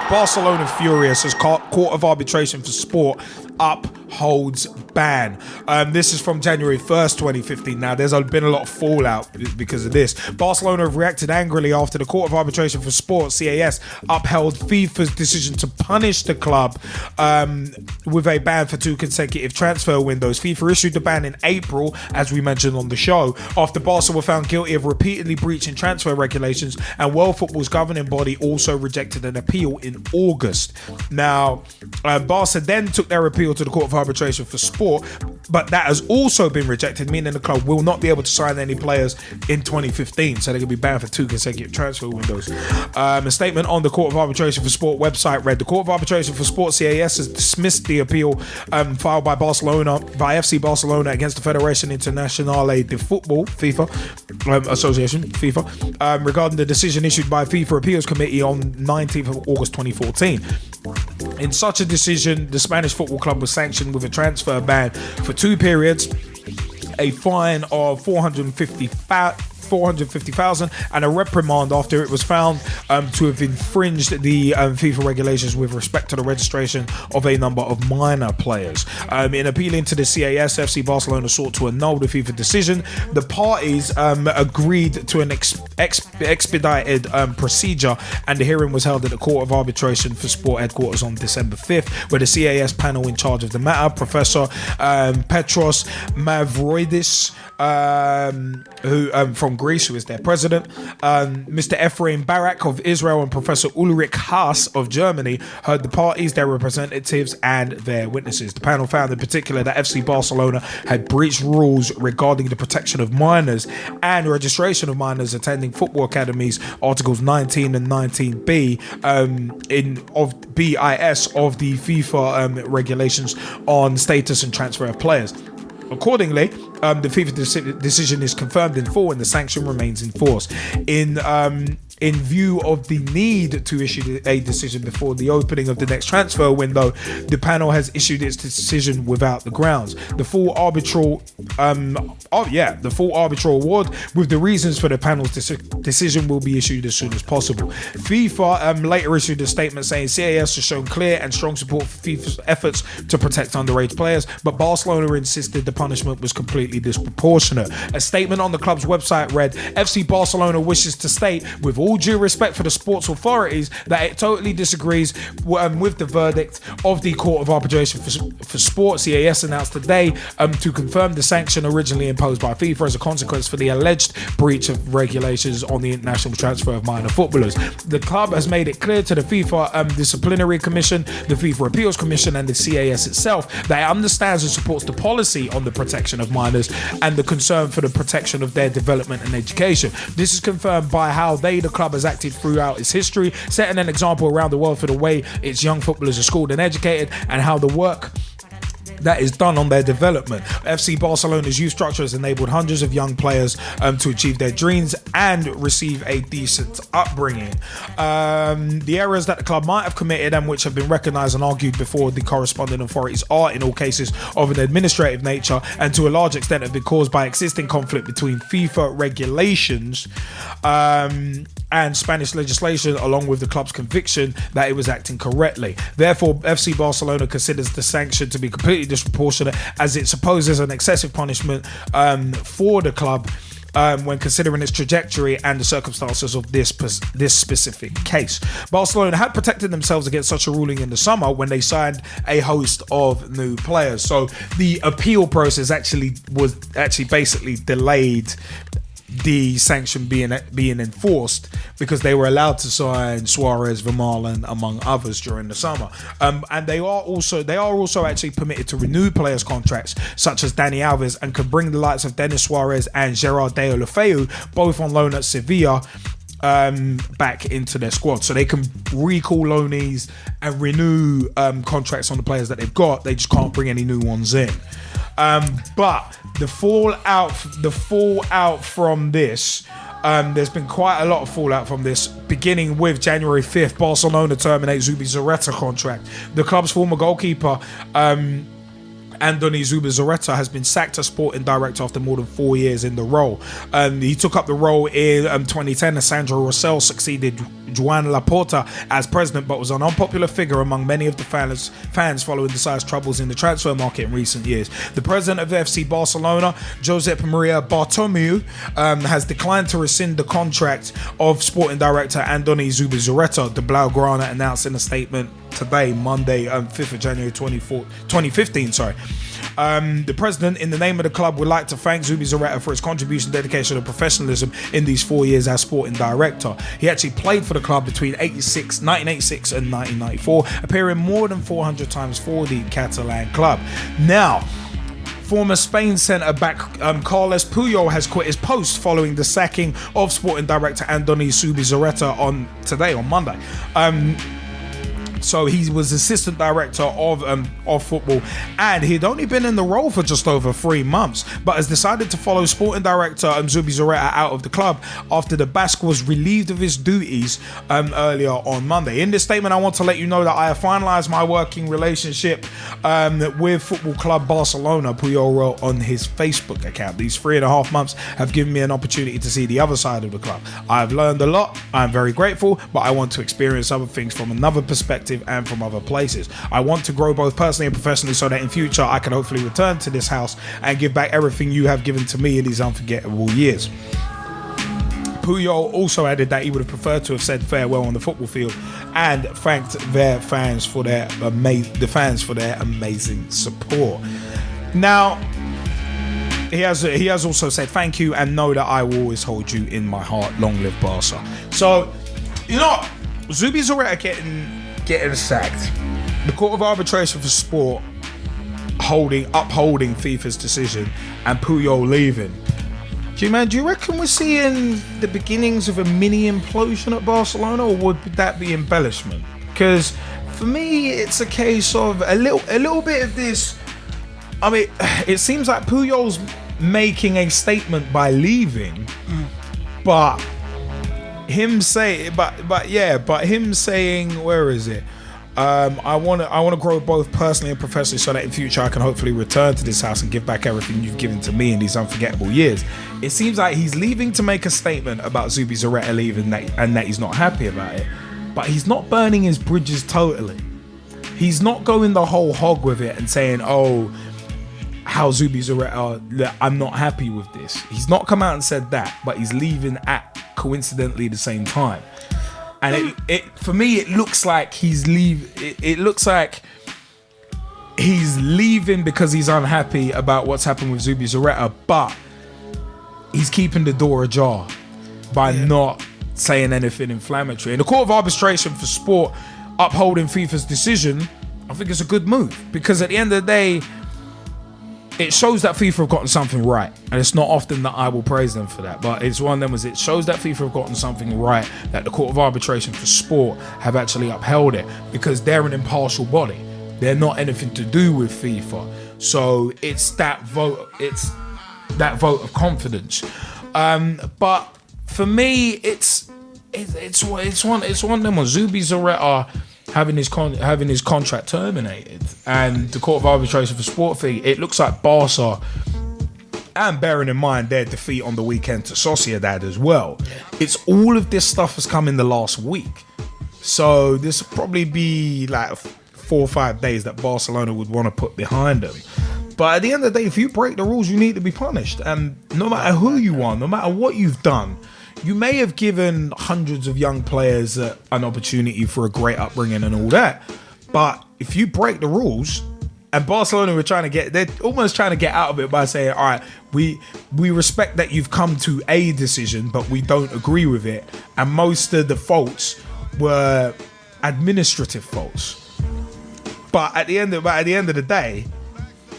Barcelona furious as Court of Arbitration for Sport upholds ban. This is from January 1st, 2015. Now, there's been a lot of fallout because of this. Barcelona have reacted angrily after the Court of Arbitration for Sport, CAS, upheld FIFA's decision to punish the club with a ban for 2 consecutive transfer windows. FIFA issued the ban in April, as we mentioned on the show, after Barca were found guilty of repeatedly breaching transfer regulations, and World Football's governing body also rejected an appeal in August. Now, Barca then took their appeal to the Court of Arbitration for Sport, but that has also been rejected, meaning the club will not be able to sign any players in 2015, so they're going to be banned for 2 consecutive transfer windows. A statement on the Court of Arbitration for Sport website read, the Court of Arbitration for Sport, CAS, has dismissed the appeal filed by FC Barcelona against the Federación Internacional de Football, FIFA, Association, FIFA, regarding the decision issued by FIFA Appeals Committee on 19th of August 2014. In such a decision, the Spanish football club was sanctioned with a transfer ban for 2 periods, a fine of 450,000 and a reprimand after it was found to have infringed the FIFA regulations with respect to the registration of a number of minor players. In appealing to the CAS, FC Barcelona sought to annul the FIFA decision. The parties agreed to an expedited procedure, and the hearing was held at the Court of Arbitration for Sport headquarters on December 5th, where the CAS panel in charge of the matter, Professor Petros Mavroidis, who from Greece, who is their president, Mr. Ephraim Barak of Israel, and Professor Ulrich Haas of Germany, heard the parties, their representatives, and their witnesses. The panel found in particular that FC Barcelona had breached rules regarding the protection of minors and registration of minors attending football academies, Articles 19 and 19b of BIS of the FIFA regulations on status and transfer of players. Accordingly, the FIFA decision is confirmed in full and the sanction remains in force. In view of the need to issue a decision before the opening of the next transfer window, the panel has issued its decision without the grounds. The full arbitral award with the reasons for the panel's decision will be issued as soon as possible. FIFA later issued a statement saying CAS has shown clear and strong support for FIFA's efforts to protect underage players, but Barcelona insisted the punishment was completely disproportionate. A statement on the club's website read, FC Barcelona wishes to state, with all due respect for the sports authorities, that it totally disagrees with the verdict of the Court of Arbitration for Sport. CAS announced today to confirm the sanction originally imposed by FIFA as a consequence for the alleged breach of regulations on the international transfer of minor footballers. The club has made it clear to the FIFA Disciplinary Commission, the FIFA Appeals Commission, and the CAS itself that it understands and supports the policy on the protection of minors and the concern for the protection of their development and education. This is confirmed by how the club has acted throughout its history, setting an example around the world for the way its young footballers are schooled and educated, and how the work that is done on their development. FC Barcelona's youth structure has enabled hundreds of young players to achieve their dreams and receive a decent upbringing. The errors that the club might have committed and which have been recognised and argued before the corresponding authorities are, in all cases, of an administrative nature and to a large extent have been caused by existing conflict between FIFA regulations and Spanish legislation, along with the club's conviction that it was acting correctly. Therefore, FC Barcelona considers the sanction to be completely disproportionate, as it supposes an excessive punishment for the club when considering its trajectory and the circumstances of this specific case. Barcelona had protected themselves against such a ruling in the summer when they signed a host of new players. So the appeal process was basically delayed the sanction being enforced, because they were allowed to sign Suarez, Vermaelen, among others, during the summer. And they are also actually permitted to renew players' contracts, such as Dani Alves, and can bring the likes of Denis Suarez and Gerard Deulofeu, both on loan at Sevilla, back into their squad. So they can recall loanees and renew contracts on the players that they've got. They just can't bring any new ones in. But the fallout from this, there's been quite a lot of fallout from this, beginning with January 5th, Barcelona terminate Zubi Zareta contract. The club's former goalkeeper Andoni Zubizarreta has been sacked as sporting director after more than 4 years in the role. He took up the role in 2010 as Sandro Rosell succeeded Joan Laporta as president, but was an unpopular figure among many of the fans following the size troubles in the transfer market in recent years. The president of FC Barcelona, Josep Maria Bartomeu, has declined to rescind the contract of sporting director Andoni Zubizarreta, the Blaugrana announced in a statement today, Monday, 5th of January 2015. The president, in the name of the club, would like to thank Zubizarreta for his contribution, dedication, and professionalism in these 4 years as sporting director. He actually played for the club between 1986 and 1994, appearing more than 400 times for the Catalan club. Now, former Spain centre-back Carles Puyol has quit his post following the sacking of sporting director Andoni Zubizarreta on Monday. So he was assistant director of football, and he'd only been in the role for just over 3 months, but has decided to follow sporting director Zubizarreta out of the club after the Basque was relieved of his duties earlier on Monday. In this statement, I want to let you know that I have finalised my working relationship with Football Club Barcelona, Puyol wrote on his Facebook account. These 3.5 months have given me an opportunity to see the other side of the club. I have learned a lot. I'm very grateful, but I want to experience other things from another perspective and from other places. I want to grow both personally and professionally so that in future I can hopefully return to this house and give back everything you have given to me in these unforgettable years. Puyol also added that he would have preferred to have said farewell on the football field and thanked their fans for their amazing support. Now, he has also said thank you and know that I will always hold you in my heart. Long live Barca. So, Zubizarreta getting sacked. The Court of Arbitration for Sport upholding FIFA's decision, and Puyol leaving. Do you reckon we're seeing the beginnings of a mini implosion at Barcelona, or would that be embellishment? Because for me, it's a case of a little bit of this. I mean, it seems like Puyol's making a statement by leaving, but him saying, where is it? I want to grow both personally and professionally so that in future I can hopefully return to this house and give back everything you've given to me in these unforgettable years. It seems like he's leaving to make a statement about Zubizarreta leaving and that he's not happy about it. But he's not burning his bridges totally. He's not going the whole hog with it and saying, how Zubizarreta, I'm not happy with this. He's not come out and said that, but he's leaving at coincidentally the same time. And for me, it looks like he's leaving because he's unhappy about what's happened with Zubizarreta, but he's keeping the door ajar by not saying anything inflammatory. And the Court of Arbitration for Sport upholding FIFA's decision, I think it's a good move, because at the end of the day, it shows that FIFA have gotten something right. And it's not often that I will praise them for that, but it's one of them, it shows that FIFA have gotten something right, that the Court of Arbitration for Sport have actually upheld it, because they're an impartial body. They're not anything to do with FIFA. So it's that vote of confidence. But for me, it's one of them. Zubizarreta having his contract terminated, and the Court of Arbitration for Sport thing, it looks like Barca, and bearing in mind their defeat on the weekend to Sociedad as well, it's all of this stuff has come in the last week. So this will probably be like 4 or 5 days that Barcelona would want to put behind them. But at the end of the day, if you break the rules, you need to be punished. And no matter who you are, no matter what you've done, you may have given hundreds of young players an opportunity for a great upbringing and all that. But if you break the rules, and Barcelona they're almost trying to get out of it by saying, all right, we respect that you've come to a decision, but we don't agree with it. And most of the faults were administrative faults. But at the end of the day,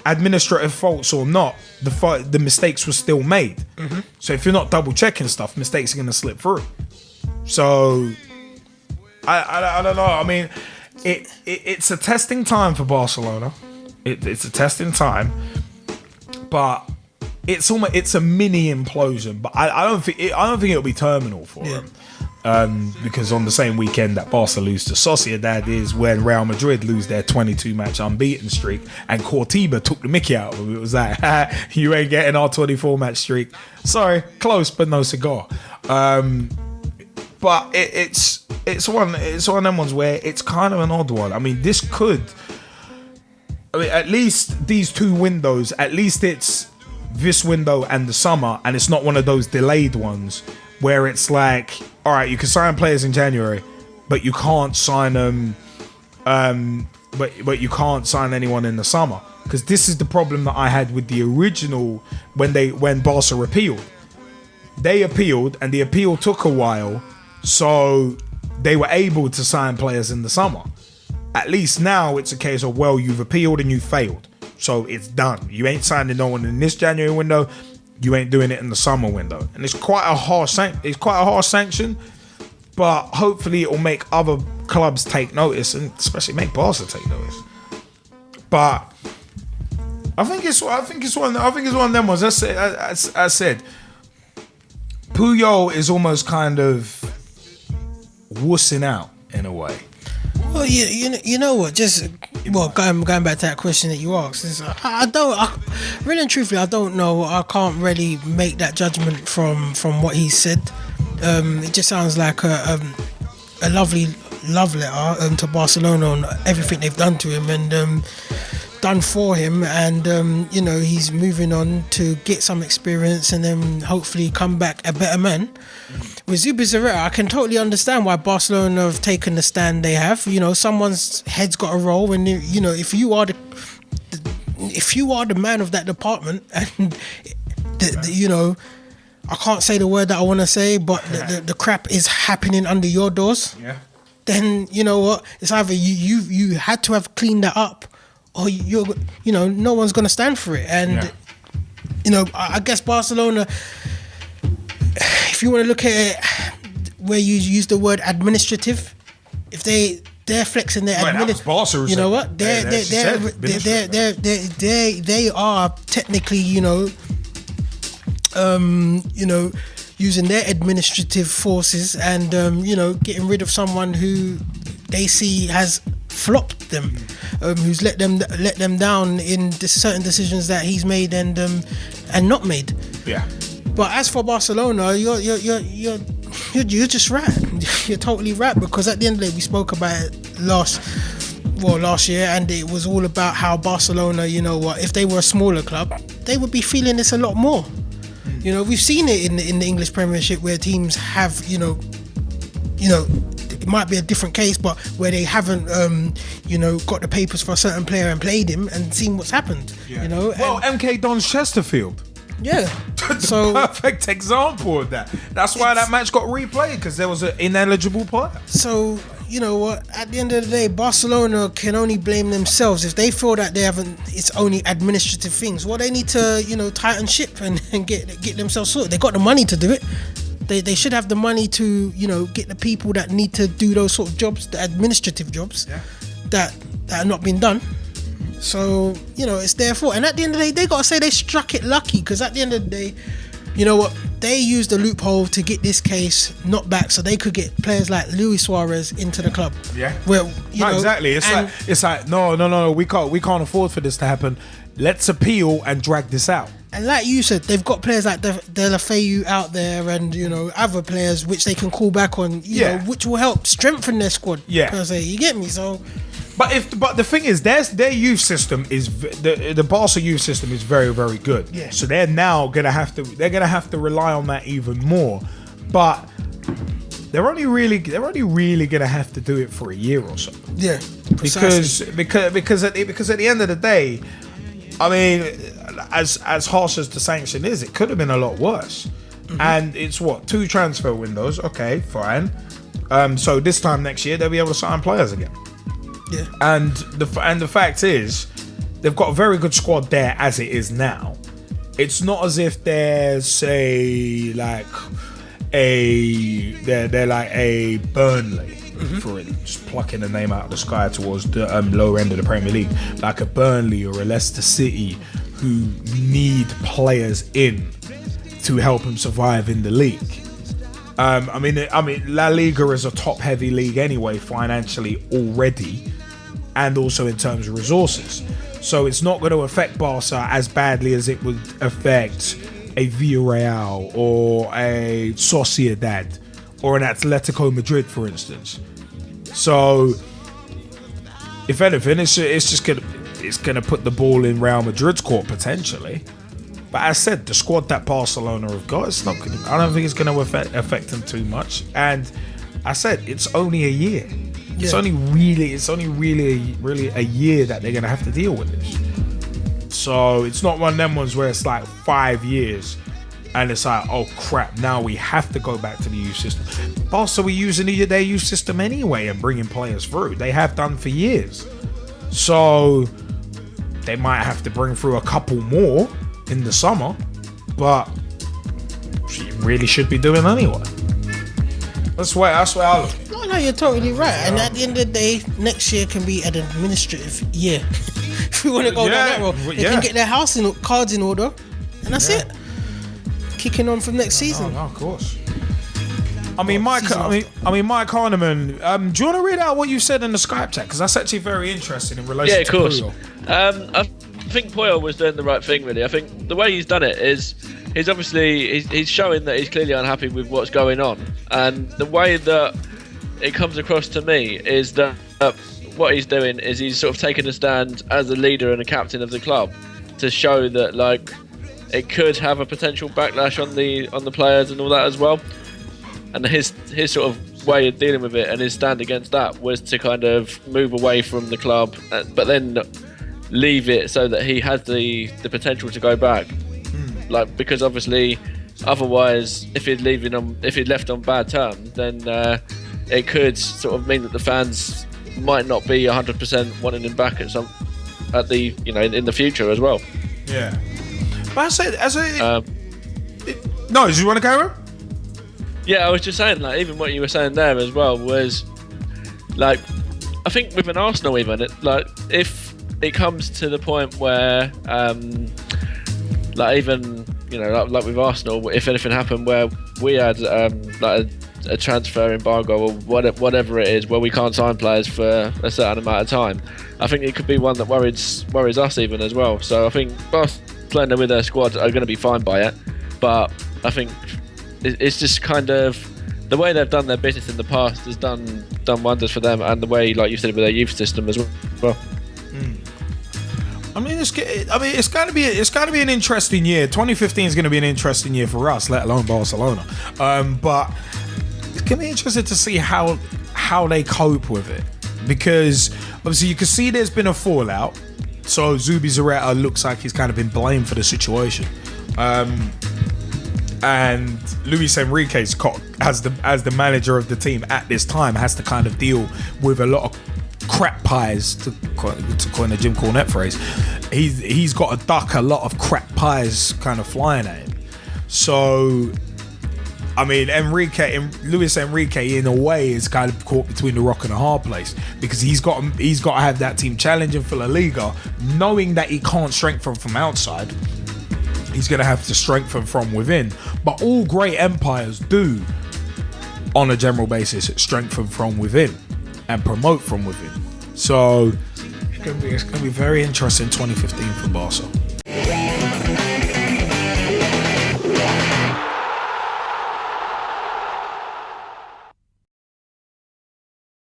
administrative faults or not, the mistakes were still made. Mm-hmm. So if you're not double checking stuff, mistakes are going to slip through. So I don't know. I mean, it's a testing time for Barcelona. It's a testing time, but it's a mini implosion, but I don't think it'll be terminal for him. Because on the same weekend that Barca lose to Sociedad is when Real Madrid lose their 22-match unbeaten streak, and Cortiba took the mickey out of him. It was like, you ain't getting our 24-match streak. Sorry, close, but no cigar. But it's one of them ones where it's kind of an odd one. I mean, at least these two windows, at least it's this window and the summer, and it's not one of those delayed ones where it's like, all right, you can sign players in January, but you can't sign them, but you can't sign anyone in the summer. Because this is the problem that I had with the original when Barca appealed. They appealed, and the appeal took a while, so they were able to sign players in the summer. At least now it's a case of, well, you've appealed and you failed, so it's done. You ain't signing no one in this January window. You ain't doing it in the summer window, and it's quite a harsh sanction. But hopefully it will make other clubs take notice, and especially make Barca take notice. But I think it's one of them ones. As I said, Puyol is almost kind of wussing out in a way. Well, you know what? Going back to that question that you asked, is really and truthfully, I don't know. I can't really make that judgment from what he said. It just sounds like a lovely love letter to Barcelona on everything they've done to him and done for him, and he's moving on to get some experience and then hopefully come back a better man. With Zubizarreta, I can totally understand why Barcelona have taken the stand they have. Someone's head's got to roll, and if you are the man of that department, and I can't say the word that I want to say, but the crap is happening under your doors. Yeah. Then you know what? It's either you had to have cleaned that up, or no one's gonna stand for it. And I guess Barcelona, if you want to look at it where you use the word administrative, if they're flexing their administrative, you know what? They are technically using their administrative forces and getting rid of someone who they see has flopped them, who's let them down in certain decisions that he's made and not made. Yeah. But as for Barcelona, you're just right. You're totally right, because at the end of the day, we spoke about it last year, and it was all about how Barcelona, if they were a smaller club, they would be feeling this a lot more. We've seen it in the English Premiership where teams have, it might be a different case, but where they haven't, got the papers for a certain player and played him and seen what's happened. Yeah. MK Dons Chesterfield. Yeah. So perfect example of that. That's why that match got replayed, because there was an ineligible player. So you know what? At the end of the day, Barcelona can only blame themselves if they feel that they haven't. It's only administrative things. Well, they need to tighten ship and get themselves sorted. They got the money to do it. They should have the money to get the people that need to do those sort of jobs, the administrative jobs, that are not being done. So, it's their fault. And at the end of the day, they got to say they struck it lucky, because at the end of the day, you know what? They used the loophole to get this case knocked back so they could get players like Luis Suarez into the club. Yeah. Well, exactly. It's like no, we can't afford for this to happen. Let's appeal and drag this out. And like you said, they've got players like De La Feu out there, and other players which they can call back on, which will help strengthen their squad. Yeah. Per se. You get me? So. But the thing is, their youth system is the Barca youth system is very, very good. Yeah. So they're now gonna have to rely on that even more. But they're only really gonna have to do it for a year or so. Yeah. Precisely. Because at the end of the day, I mean, as harsh as the sanction is, it could have been a lot worse. Mm-hmm. And it's 2 transfer windows. Okay, fine. So this time next year they'll be able to sign players again. Yeah. And the fact is, they've got a very good squad there as it is now. It's not as if there's they're like a Burnley, for it, just plucking the name out of the sky towards the lower end of the Premier League, like a Burnley or a Leicester City, who need players in to help them survive in the league. I mean, La Liga is a top-heavy league anyway, financially already, and also in terms of resources. So it's not going to affect Barca as badly as it would affect a Villarreal or a Sociedad or an Atletico Madrid, for instance. So, if anything, it's just gonna put the ball in Real Madrid's court potentially. But as I said, the squad that Barcelona have got, it's not gonna, I don't think it's going to affect them too much. And I said it's only a year. Yeah. It's only really a year that they're going to have to deal with this. So it's not one of them ones where it's like 5 years and it's like, oh crap, now we have to go back to the youth system. Barca were using their youth system anyway and bringing players through. They have done for years. So they might have to bring through a couple more in the summer, but she really should be doing anyway. That's why I look. No, you're totally right. And at the end of the day, next year can be an administrative year. If we want to go down that road, they can get their cards in order, and that's it. Kicking on from next season. No, of course. I mean, Mike Kahneman, do you want to read out what you said in the Skype chat? Because that's actually very interesting in relation to Puyol. I think Puyol was doing the right thing, really. I think the way he's done it is he's showing that he's clearly unhappy with what's going on, and the way that it comes across to me is that what he's doing is he's sort of taking a stand as a leader and a captain of the club to show that like it could have a potential backlash on the players and all that as well. And his sort of way of dealing with it and his stand against that was to kind of move away from the club, but then leave it so that he has the potential to go back. Like, because obviously otherwise if he'd left on bad terms, then it could sort of mean that the fans might not be 100% wanting him back in the future as well. Yeah. But no, do you want to go? Yeah, I was just saying, like, even what you were saying there as well was, like, I think with an Arsenal even, if it comes to the point where, like, even, like with Arsenal, if anything happened where we had, like, a transfer embargo or whatever it is, where we can't sign players for a certain amount of time, I think it could be one that worries us even as well. So I think Barcelona with their squad are going to be fine by it, but I think it's just kind of the way they've done their business in the past has done wonders for them, and the way, like you said, with their youth system as well. I mean, it's going to be an interesting year. 2015 is going to be an interesting year for us, let alone Barcelona. But it's going to be interesting to see how they cope with it, because obviously you can see there's been a fallout. So Zubizarreta looks like he's kind of been blamed for the situation. And Luis Enrique, as the manager of the team at this time, has to kind of deal with a lot of crap pies, to coin a Jim Cornette phrase. He's got to duck a lot of crap pies kind of flying at him. So, I mean, Luis Enrique in a way is kind of caught between the rock and a hard place, because he's got to have that team challenging for La Liga, knowing that he can't strengthen from outside. He's going to have to strengthen from within. But all great empires do, on a general basis, strengthen from within and promote from within. So it's going to be very interesting 2015 for Barca.